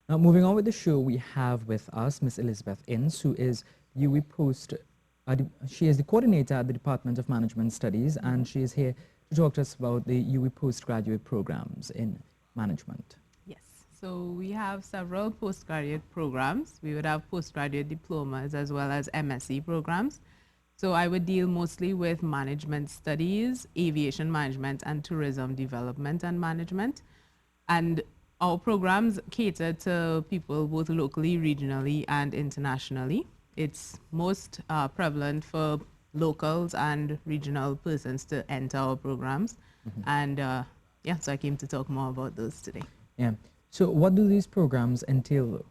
Now, moving on with the show, we have with us Miss Elizabeth Ince, who is UWI Post. She is the coordinator at the Department of Management Studies, and she is here to talk to us about the UWI postgraduate programs in management. Yes, so we have several postgraduate programs. We would have postgraduate diplomas as well as MSc programs. So I would deal mostly with management studies, aviation management, and tourism development and management. And our programs cater to people both locally, regionally, and internationally. It's most prevalent for locals and regional persons to enter our programs. And yeah, so I came to talk more about those today. Yeah. So what do these programs entail, though?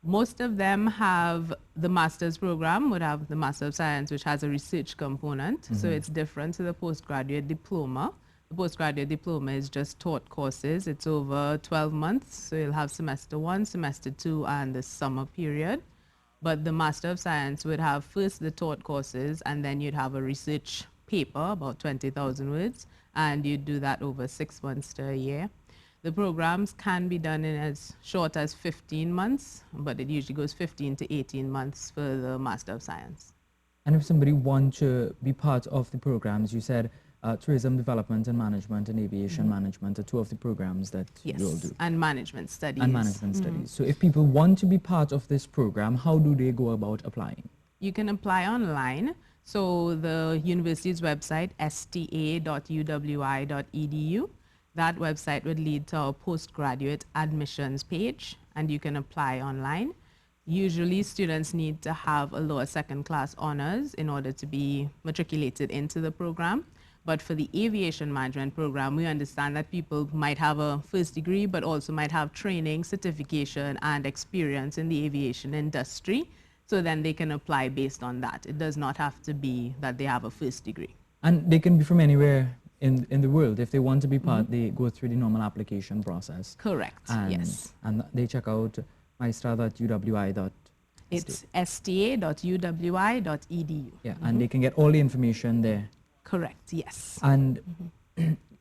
Most of them have the master's program, would have the Master of Science, which has a research component. So it's different to the postgraduate diploma. The postgraduate diploma is just taught courses. It's over 12 months. So you'll have semester 1, semester 2, and the summer period. But the Master of Science would have first the taught courses, and then you'd have a research paper, about 20,000 words, and you'd do that over 6 months to a year. The programs can be done in as short as 15 months, but it usually goes 15 to 18 months for the Master of Science. And if somebody wants to be part of the programs, you said tourism development and management and aviation management are two of the programs that you'll do. And management studies. And management studies. So if people want to be part of this program, how do they go about applying? You can apply online. So the university's website, sta.uwi.edu. That website would lead to our postgraduate admissions page, and you can apply online. Usually students need to have a lower second class honors in order to be matriculated into the program. But for the aviation management program, we understand that people might have a first degree, but also might have training, certification, and experience in the aviation industry. So then they can apply based on that. It does not have to be that they have a first degree. And they can be from anywhere in the world. If they want to be part, they go through the normal application process. Correct, yes. And they check out maestra.uwi. It's sta.uwi.edu. Yeah, and they can get all the information there. Correct, yes. And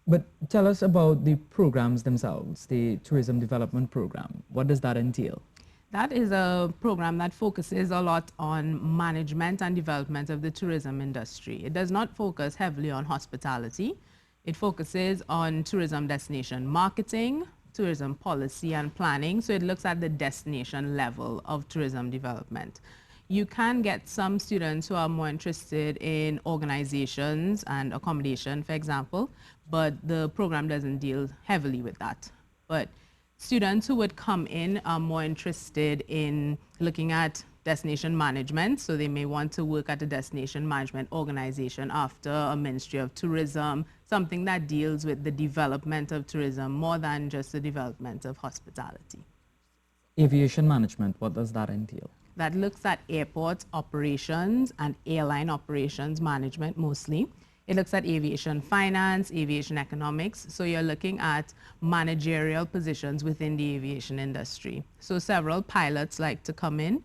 but tell us about the programs themselves, the tourism development program. What does that entail? That is a program that focuses a lot on management and development of the tourism industry. It does not focus heavily on hospitality. It focuses on tourism destination marketing, tourism policy and planning. So it looks at the destination level of tourism development. You can get some students who are more interested in organizations and accommodation, for example, but the program doesn't deal heavily with that. But students who would come in are more interested in looking at destination management, so they may want to work at a destination management organization after a Ministry of Tourism, something that deals with the development of tourism more than just the development of hospitality. Aviation management, what does that entail? That looks at airport operations and airline operations management mostly. It looks at aviation finance, aviation economics. So you're looking at managerial positions within the aviation industry. So several pilots like to come in.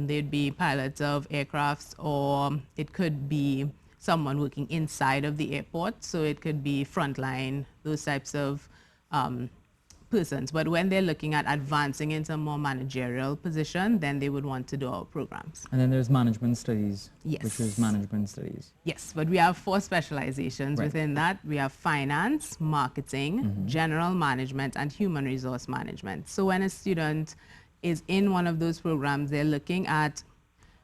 They'd be pilots of aircrafts, or it could be someone working inside of the airport. So it could be frontline, those types of persons. But when they're looking at advancing into a more managerial position, then they would want to do our programs. And then there's management studies, Yes. which is management studies. Yes, but we have 4 specializations within that. We have finance, marketing, general management, and human resource management. So when a student is in one of those programs, they're looking at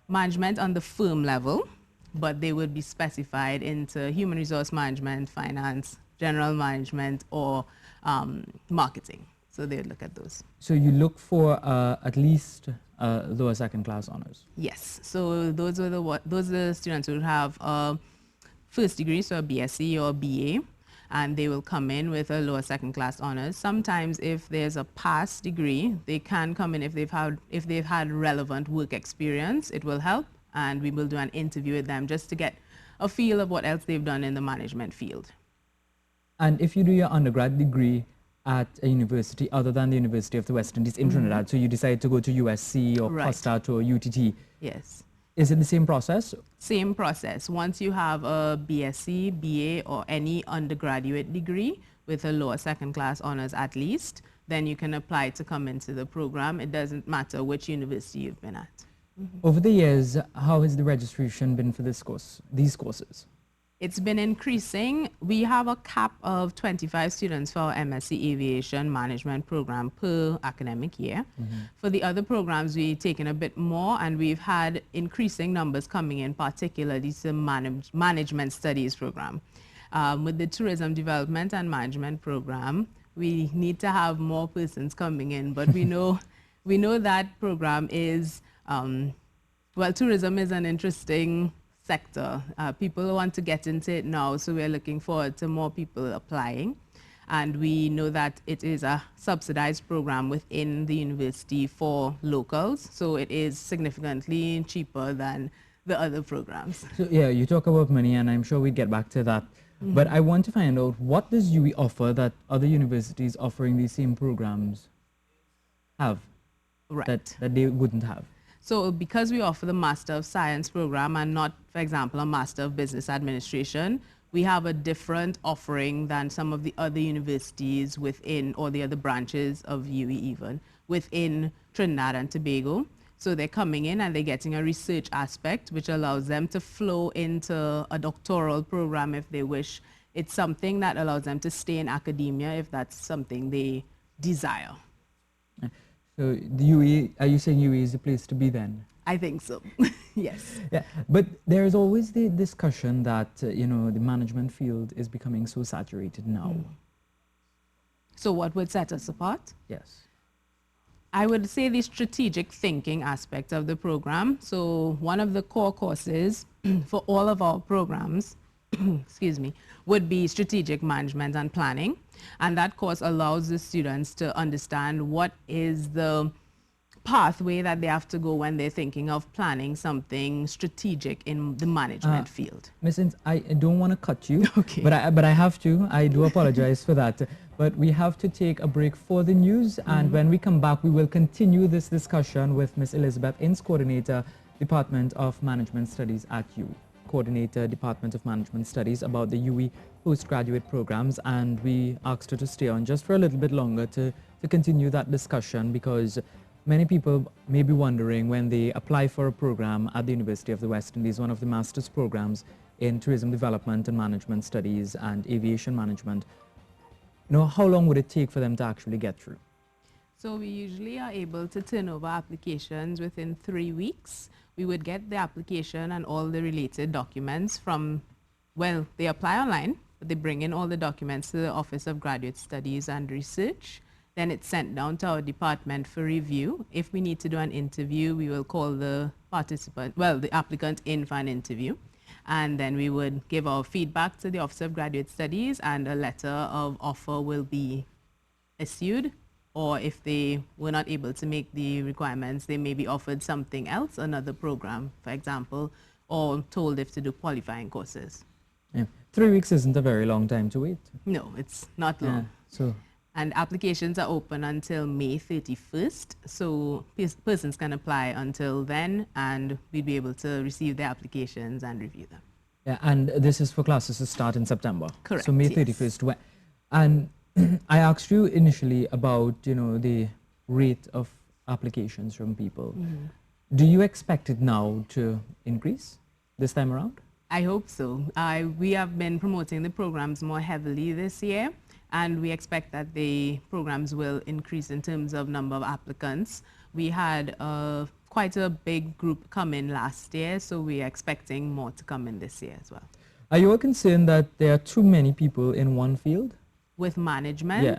management on the firm level, but they would be specified into human resource management, finance, general management, or marketing. So they would look at those. So you look for at least lower second class honors. Yes. So those are the students who would have a first degree, so a BSc or a BA, and they will come in with a lower second class honors. Sometimes if there's a past degree, they can come in if they've had relevant work experience. It will help, and we will do an interview with them just to get a feel of what else they've done in the management field. And if you do your undergrad degree at a university other than the University of the West Indies in Trinidad, so you decide to go to USC or COSTAT or UTT, Yes. is it the same process? Same process. Once you have a BSc, BA, or any undergraduate degree with a lower second class honors at least, then you can apply to come into the program. It doesn't matter which university you've been at. Over the years, how has the registration been for these courses? It's been increasing. We have a cap of 25 students for our MSc Aviation Management program per academic year. For the other programs, we've taken a bit more, and we've had increasing numbers coming in, particularly the Management Studies program. With the Tourism Development and Management program, we need to have more persons coming in, but we know that program is, well, tourism is an interesting sector. People want to get into it now, so we're looking forward to more people applying. And we know that it is a subsidized program within the university for locals, so it is significantly cheaper than the other programs. So yeah, you talk about money, and I'm sure we get back to that. But I want to find out, what does UWI offer that other universities offering these same programs have, Right. that they wouldn't have? So because we offer the Master of Science program and not, for example, a Master of Business Administration, we have a different offering than some of the other universities within, or the other branches of UWI even, within Trinidad and Tobago. So they're coming in and they're getting a research aspect, which allows them to flow into a doctoral program if they wish. It's something that allows them to stay in academia if that's something they desire. So the UWI, are you saying UWI is the place to be then? I think so, yes. Yeah, but there is always the discussion that, you know, the management field is becoming so saturated now. So what would set us apart? Yes. I would say the strategic thinking aspect of the program. So one of the core courses for all of our programs, excuse me, would be strategic management and planning. And that course allows the students to understand what is the pathway that they have to go when they're thinking of planning something strategic in the management field. Ms. Ince, I don't want to cut you, Okay. but I have to. I do apologize for that. But we have to take a break for the news, and when we come back, we will continue this discussion with Ms. Elizabeth Ince, Coordinator, Department of Management Studies at UWI. Coordinator, Department of Management Studies, about the UWI postgraduate programs, and we asked her to stay on just for a little bit longer to continue that discussion, because many people may be wondering, when they apply for a program at the University of the West Indies, one of the master's programs in Tourism Development and Management Studies and Aviation Management, you know, how long would it take for them to actually get through? So we usually are able to turn over applications within 3 weeks. We would get the application and all the related documents from, well, they apply online, but they bring in all the documents to the Office of Graduate Studies and Research. Then it's sent down to our department for review. If we need to do an interview, we will call the participant, well, the applicant in for an interview. And then we would give our feedback to the Office of Graduate Studies, and a letter of offer will be issued. Or if they were not able to make the requirements, they may be offered something else, another program, for example, or told if to do qualifying courses. Yeah. 3 weeks isn't a very long time to wait. No, it's not long. Yeah, so. And applications are open until May 31st, so persons can apply until then, and we'd be able to receive their applications and review them. Yeah, and this is for classes to start in September. Correct, So May yes. 31st. And I asked you initially about, you know, the rate of applications from people. Do you expect it now to increase this time around? I hope so. We have been promoting the programs more heavily this year, and we expect that the programs will increase in terms of number of applicants. We had quite a big group come in last year, so we are expecting more to come in this year as well. Are you all concerned that there are too many people in one field? With management? Yeah.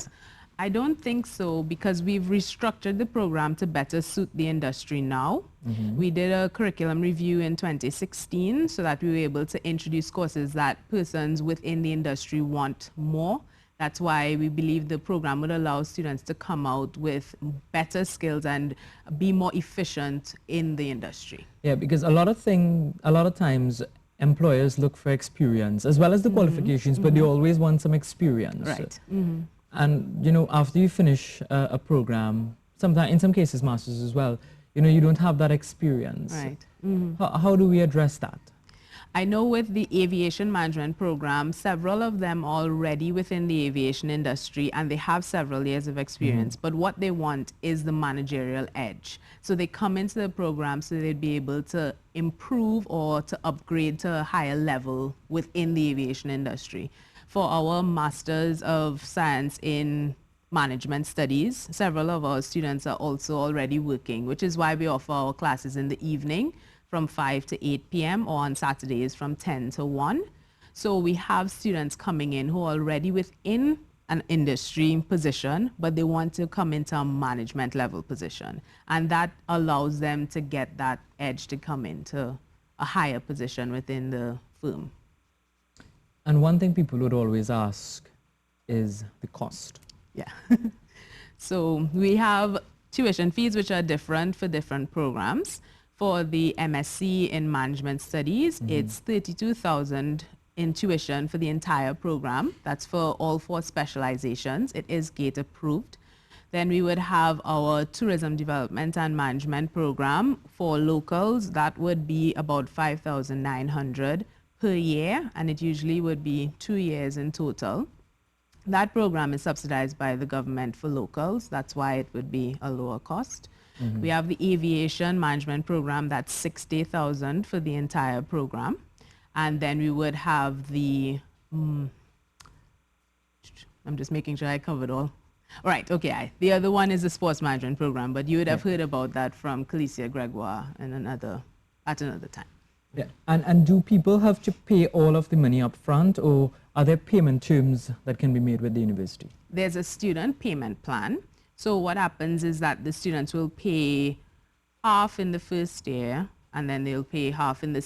I don't think so, because we've restructured the program to better suit the industry now. We did a curriculum review in 2016 so that we were able to introduce courses that persons within the industry want more. That's why we believe the program would allow students to come out with better skills and be more efficient in the industry. Yeah, because a lot of times employers look for experience as well as the qualifications, but they always want some experience. Right. And, you know, after you finish a program, sometimes, in some cases, masters as well, you know, you don't have that experience. Right. How do we address that? I know with the aviation management program, several of them are already within the aviation industry and they have several years of experience. But what they want is the managerial edge. So they come into the program so they'd be able to improve or to upgrade to a higher level within the aviation industry. For our Masters of Science in Management Studies, several of our students are also already working, which is why we offer our classes in the evening from 5 to 8 p.m. or on Saturdays from 10 to 1. So we have students coming in who are already within an industry position, but they want to come into a management level position. And that allows them to get that edge to come into a higher position within the firm. And one thing people would always ask is the cost. Yeah. So we have tuition fees which are different for different programs. For the MSc in Management Studies, it's $32,000 in tuition for the entire program. That's for all 4 specializations. It is GATE approved. Then we would have our Tourism Development and Management program for locals. That would be about $5,900 per year, and it usually would be 2 years in total. That program is subsidized by the government for locals. That's why it would be a lower cost. We have the Aviation Management program, that's $60,000 for the entire program. And then we would have the, I'm just making sure I covered all. All right, okay. The other one is the Sports Management program, but you would have heard about that from Calicia Gregoire at another time. Yeah. And do people have to pay all of the money up front, or are there payment terms that can be made with the university? There's a student payment plan. So what happens is that the students will pay half in the first year, and then they'll pay half in the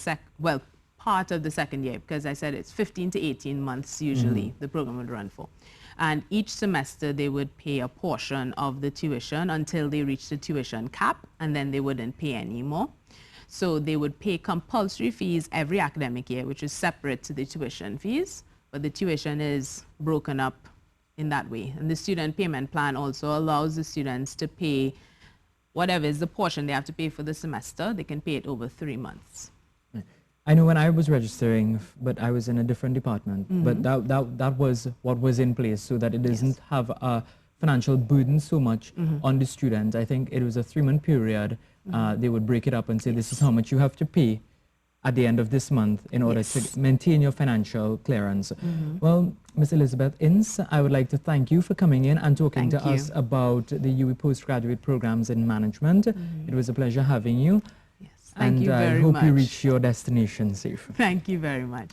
part of the second year, because I said it's 15 to 18 months usually the program would run for. And each semester they would pay a portion of the tuition until they reach the tuition cap, and then they wouldn't pay anymore. So they would pay compulsory fees every academic year, which is separate to the tuition fees, but the tuition is broken up in that way. And the student payment plan also allows the students to pay whatever is the portion they have to pay for the semester. They can pay it over 3 months. I know when I was registering, but I was in a different department, but that was what was in place, so that it doesn't have a financial burden so much on the student. I think it was a 3-month period. They would break it up and say, this is how much you have to pay at the end of this month in order to maintain your financial clearance. Well, Ms. Elizabeth Ince, I would like to thank you for coming in and talking to us about the UWI postgraduate programs in management. It was a pleasure having you. Yes, thank you very much. And I hope you reach your destination safe. Thank you very much.